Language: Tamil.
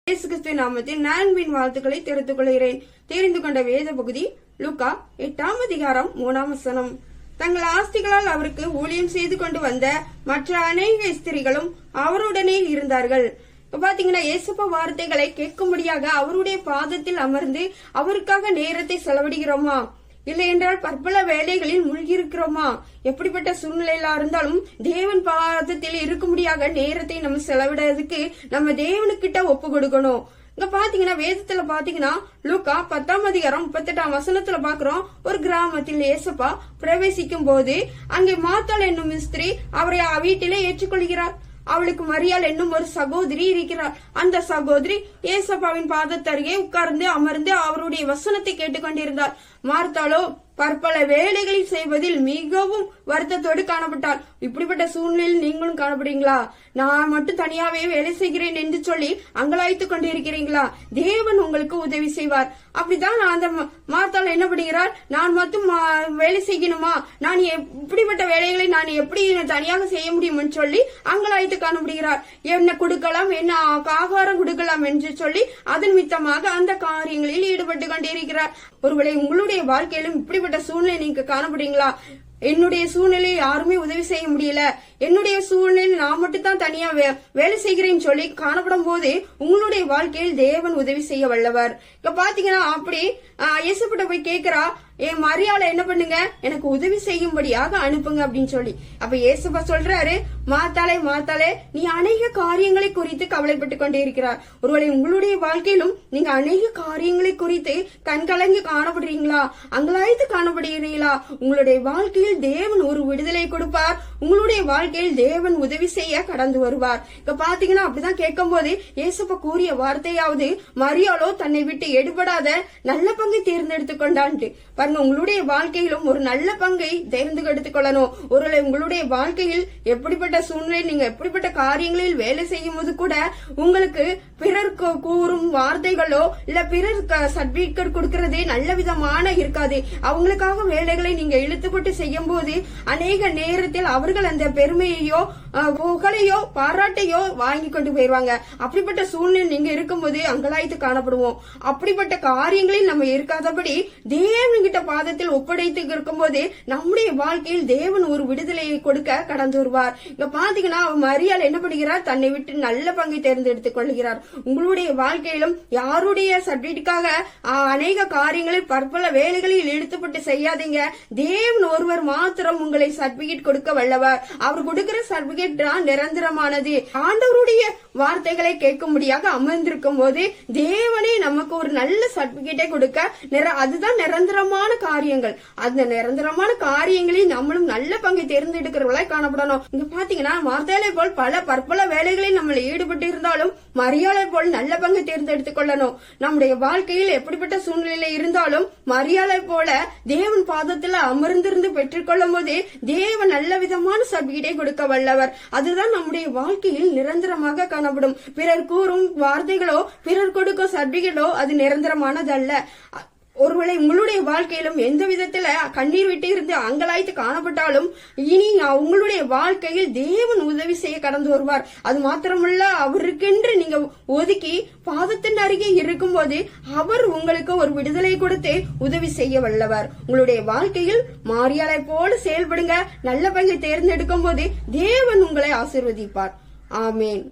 இயேசு கிறிஸ்துவின் நாமத்தில் அன்பின் வாழ்த்துக்களை தெரிவித்துக் கொள்கிறேன். தெரிந்து கொண்ட வேத பகுதி லூக்கா 8ஆம் அதிகாரம் 3ஆம் வசனம். தங்கள் ஆஸ்திகளால் அவருக்கு ஊழியம் செய்து கொண்டு வந்த மற்ற அநேக ஸ்திரீகளும் அவருடனே இருந்தார்கள். இப்ப பாத்தீங்கன்னா இயேசுப்பா வார்த்தைகளை கேட்கும்படியாக அவருடைய பாதத்தில் அமர்ந்து அவருக்காக நேரத்தை செலவிடுகிறோமா, இல்லை என்றால் பற்பல வேலைகளில் மூழ்கி இருக்கிறோமா? எப்படிப்பட்ட சூழ்நிலையில இருந்தாலும் தேவன் பாதத்தில் இருக்கும்படியாக நேரத்தை நம்ம செலவிடுறதுக்கு நம்ம தேவனுக்கிட்ட ஒப்பு கொடுக்கணும். இங்க பாத்தீங்கன்னா வேதத்துல பாத்தீங்கன்னா லூக்கா 10ஆம் அதிகாரம் 38ஆம் வசனத்துல பாக்குறோம். ஒரு கிராமத்தில் இயேசுப்பா பிரவேசிக்கும் போது அங்கே மாத்தாள் என்னும் ஸ்திரீ அவரை வீட்டிலே ஏற்றுக்கொள்கிறார். அவளுக்கு மரியாள் என்னும் ஒரு சகோதரி இருக்கிறார். அந்த சகோதரி ஏசப்பாவின் பாதத்தருகே உட்கார்ந்து அமர்ந்து அவருடைய வசனத்தை கேட்டுக்கொண்டிருந்தார். மார்த்தாளோ பற்பல வேலைகளை செய்வதில் மிகவும் வருத்தத்தோடு காணப்பட்டாள். இப்படிப்பட்ட சூழ்நிலையில் நீங்களும் காணப்படுறீங்களா? நான் மட்டும் தனியாவே வேலை செய்கிறேன் என்று சொல்லி அங்கலாய்த்துக் கொண்டிருக்கிறீங்களா? தேவன் உங்களுக்கு உதவி செய்வார். அப்படிதான் அந்த மார்த்தாள் என்ன பண்ணுகிறார்? நான் மட்டும் வேலை செய்யணுமா, நான் இப்படிப்பட்ட வேலைகளை நான் எப்படி தனியாக செய்ய முடியும் சொல்லி அங்கலாய்த்து காணப்படுகிறார். என்ன கொடுக்கலாம், என்ன ஆகாரம் கொடுக்கலாம் என்று சொல்லி அதன் மித்தமாக அந்த காரியங்களில் ஈடுபட்டு கொண்டிருக்கிறார். ஒருவேளை உங்களுடைய வாழ்க்கையிலும் இப்படிப்பட்ட சூழ்நிலை நீங்க காணப்படுறீங்களா? என்னுடைய சூழ்நிலை யாருமே உதவி செய்ய முடியல, என்னுடைய சூழ்நிலை நான் மட்டும் தான் தனியா வேலை செய்கிறேன்னு சொல்லி காணப்படும் போது உங்களுடைய வாழ்க்கையில் தேவன் உதவி செய்ய வல்லவர். இப்ப பாத்தீங்கன்னா அப்படி இயேசுப்பட்ட போய் கேக்குறா, என் மரியாதை என்ன பண்ணுங்க, எனக்கு உதவி செய்யும்படியாக அனுப்புங்க அப்படின்னு சொல்லி. அப்ப இயேசுப்பா சொல்றாரு, மாத்தாளே நீ அநேக காரியங்களை குறித்து கவலைப்பட்டு கொண்டே இருக்கிறார். ஒருவேளை உங்களுடைய வாழ்க்கையிலும் நீங்க அநேக காரியங்களை குறித்து கண்கலங்கி காணப்படுறீங்களா, அங்கலாய்த்து காணப்படுகிறீங்களா? உங்களுடைய வாழ்க்கையில் தேவன் ஒரு விடுதலை கொடுப்பார். உங்களுடைய வாழ்க்கையில் தேவன் உதவி செய்ய கடந்து வருவார். இப்ப பாத்தீங்கன்னா அப்படிதான் கேட்கும் போது இயேசுப்பா கூறிய வார்த்தையாவது, மரியாளோ தன்னை விட்டு எடுபடாத நல்ல பங்கை தேர்ந்தெடுத்துக் கொண்டான்ட்டு. உங்களுடைய வாழ்க்கையிலும் ஒரு நல்ல பங்கை தேர்ந்தெடுத்துக் கொள்ளணும். ஒருவேளை உங்களுடைய வாழ்க்கையில் எப்படிப்பட்ட சூழ்நிலை, நீங்க எப்படிப்பட்ட காரியங்களில் வேலை செய்யும் போது கூட உங்களுக்கு பிறர் கூறும் வார்த்தைகளோ இல்ல பிறர் சர்டிபிகேட் கொடுக்கறதே நல்ல விதமான இருக்காது. அவங்களுக்காக வேலைகளை நீங்க இழுத்துப்பட்டு செய்யும் போது அநேக நேரத்தில் அவர்கள் அந்த பெருமையையோ புகழையோ பாராட்டையோ வாங்கி கொண்டு போயிருவாங்க. அப்படிப்பட்ட சூழ்நிலை நீங்க இருக்கும்போது அங்கலாய்த்து காணப்படுவோம். அப்படிப்பட்ட காரியங்களில் நம்ம இருக்காதபடி தேவன்கிட்ட பாதத்தில் ஒப்படைத்து இருக்கும் போது நம்முடைய வாழ்க்கையில் தேவன் ஒரு விடுதலையை கொடுக்க கடந்து வருவார். இங்க பாத்தீங்கன்னா மரியாள் என்ன பண்ணுகிறார்? தன்னை விட்டு நல்ல பங்கை தேர்ந்தெடுத்துக் கொள்கிறார். உங்களுடைய வாழ்க்கையிலும் யாருடைய சர்டிபிகேட்டுக்காக அநேக காரியங்களில் பற்பல வேலைகளில் இழுத்துப்பட்டு செய்யாதீங்க. தேவன் ஒருவர் மாத்திரம் உங்களை சர்டிபிகேட் கொடுக்க வல்லவர். அவர் கொடுக்கிற சர்டிபிகேட் தான் நிரந்தரமானது. ஆண்டவருடைய வார்த்தைகளை கேட்கும்படியாக அமர்ந்திருக்கும் போது தேவனே நமக்கு ஒரு நல்ல சர்டிபிகேட்டை கொடுக்க, அதுதான் நிரந்தரமான காரியங்கள். அந்த நிரந்தரமான காரியங்களில் நம்மளும் நல்ல பங்கை தேர்ந்தெடுக்கிறவர்களாய் காணப்படணும். இங்க பாத்தீங்கன்னா மார்த்தாளை போல் பல பற்பல வேலைகளில் நம்ம ஈடுபட்டு இருந்தாலும் மரியாளை போல் நல்ல பங்கை தேர்ந்தெடுத்துக் கொள்ளணும். நம்முடைய வாழ்க்கையில் எப்படிப்பட்ட சூழ்நிலையில இருந்தாலும் மரியாளை போல தேவன் பாதத்துல அமர்ந்திருந்து பெற்றுக்கொள்ளும் போது தேவன் நல்ல விதமான சர்டிபிகேட்டை கொடுக்க வல்லவர். அதுதான் நம்முடைய வாழ்க்கையில் நிரந்தரமாக காணப்படும். பிறர் கூறும் வார்த்தைகளோ பிறர் கொடுக்கும் சர்டிபிகேட்டோ அது நிரந்தரமானதல்ல. ஒருவேளை உங்களுடைய வாழ்க்கையிலும் எந்த விதத்துல கண்ணீர் விட்டு இருந்து அங்கலாய்த்து காணப்பட்டாலும் இனி உங்களுடைய வாழ்க்கையில் தேவன் உதவி செய்ய கடந்து வருவார். அது மாத்திரமல்ல, அவருக்கென்று நீங்க ஒதுக்கி பாதத்தின் அருகே இருக்கும் போது அவர் உங்களுக்கு ஒரு விடுதலை கொடுத்து உதவி செய்ய வல்லவர். உங்களுடைய வாழ்க்கையில் மாரியாளை போல செயல்படுங்க. நல்ல பங்கை தேர்ந்தெடுக்கும் போது தேவன் உங்களை ஆசீர்வதிப்பார். ஆமேன்.